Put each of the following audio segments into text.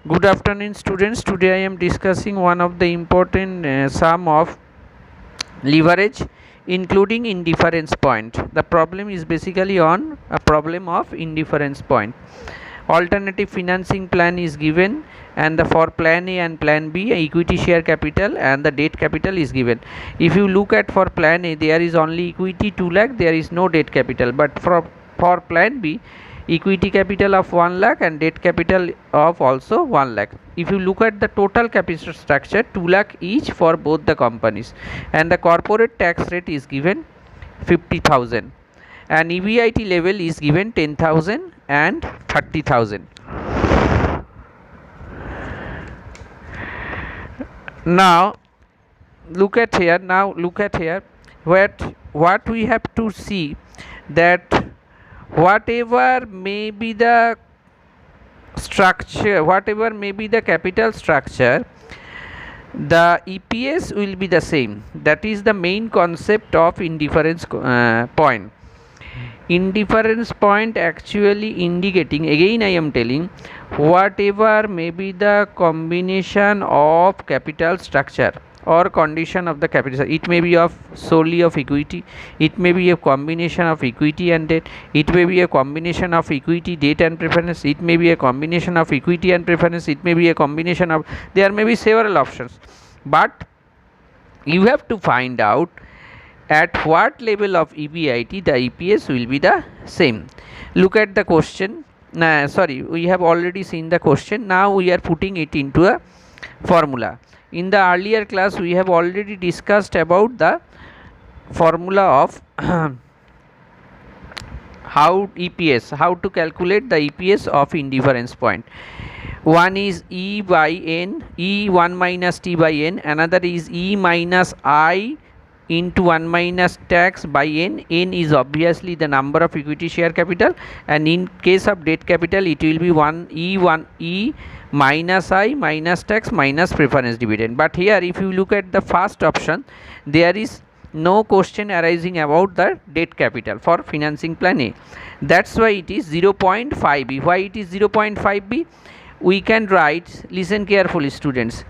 Good afternoon, students. Today I am discussing one of the important sum of leverage, including indifference point. The problem is basically on a problem of indifference point. Alternative financing plan is given, and the for plan A and plan B, equity share capital and the debt capital is given. If you look at for plan A, there is only equity 2 lakh, there is no debt capital. But for plan B, equity capital of 1 lakh and debt capital of also 1 lakh. If you look at the total capital structure, 2 lakh each for both the companies, and the corporate tax rate is given 50,000, and EBIT level is given 10,000 and 30,000. Now look at here. What we have to see, that whatever may be the structure, whatever may be the capital structure, the EPS will be the same. That is the main concept of indifference point. Indifference point actually indicating, again I am telling, whatever may be the combination of capital structure or condition of the capital, it may be of solely of equity, it may be a combination of equity and debt, it may be a combination of equity, debt and preference, it may be a combination of equity and preference, it may be a combination of, there may be several options, but you have to find out at what level of EBIT the EPS will be the same. Look at the question. We have already seen the question. Now we are putting it into a formula. In the earlier class we have already discussed about the formula of how to calculate the EPS of indifference point. One is E by N, E1 minus T by N, another is E minus I into 1 minus tax by N. N is obviously the number of equity share capital, and in case of debt capital it will be 1 E minus I minus tax minus preference dividend. But here if you look at the first option, there is no question arising about the debt capital for financing plan A. That's why it is 0.5B. Why it is 0.5B? We can write, listen carefully students,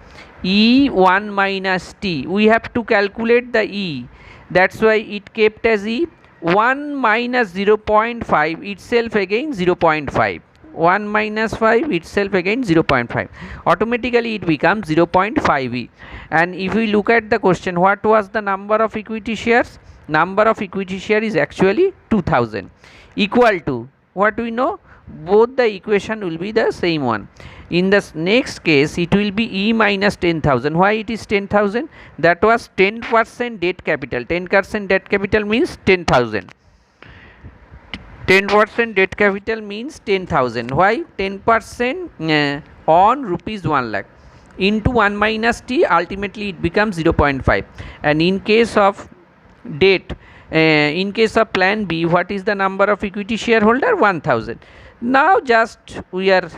E1 minus T, we have to calculate the E, that's why it kept as E. 1 minus 0.5 itself again 0.5, 1 minus 5 itself again 0.5, automatically it becomes 0.5E. And if we look at the question, what was the number of equity shares? Number of equity share is actually 2000, equal to, what we know, both the equation will be the same one. In the next case it will be E minus 10,000. Why it is 10,000? That was 10% debt capital. 10% debt capital means 10,000. 10% debt capital means 10,000. Why? 10% on rupees 1 lakh into 1 minus T, ultimately it becomes 0.5. And in case of debt, in case of plan B, what is the number of equity shareholder? 1000. Now just we are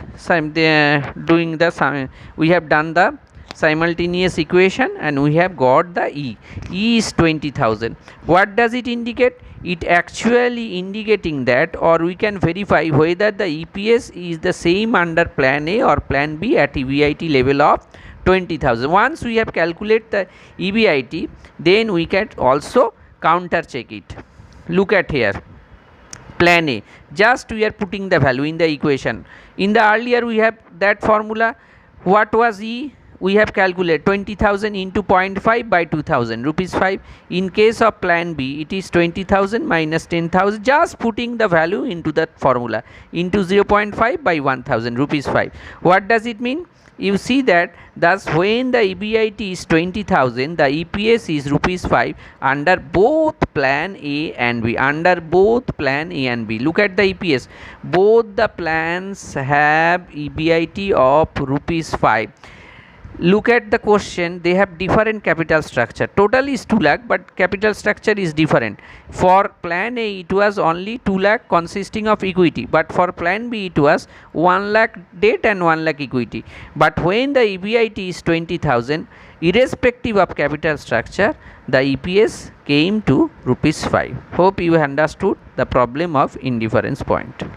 doing the we have done the simultaneous equation and we have got the E. E is 20,000. What does it indicate? It actually indicating that, or we can verify whether the EPS is the same under plan A or plan B at EBIT level of 20,000. Once we have calculated the EBIT, then we can also counter check it. Look at here, plan A, just we are putting the value in the equation. In the earlier we have that formula, what was E? We have calculated 20,000 into 0.5 by 2000, rupees 5. In case of plan B, it is 20,000 minus 10,000, just putting the value into that formula, into 0.5 by 1000, rupees 5. What does it mean? You see that thus when the EBIT is 20,000, the EPS is rupees 5 under both plan A and B. Under both plan A and B. Look at the EPS. Both the plans have EBIT of rupees 5. Look at the question, they have different capital structure. Total is 2 lakh, but capital structure is different. For plan A it was only 2 lakh consisting of equity, but for plan B it was 1 lakh debt and 1 lakh equity. But when the EBIT is 20,000, irrespective of capital structure, the EPS came to rupees 5. Hope you understood the problem of indifference point.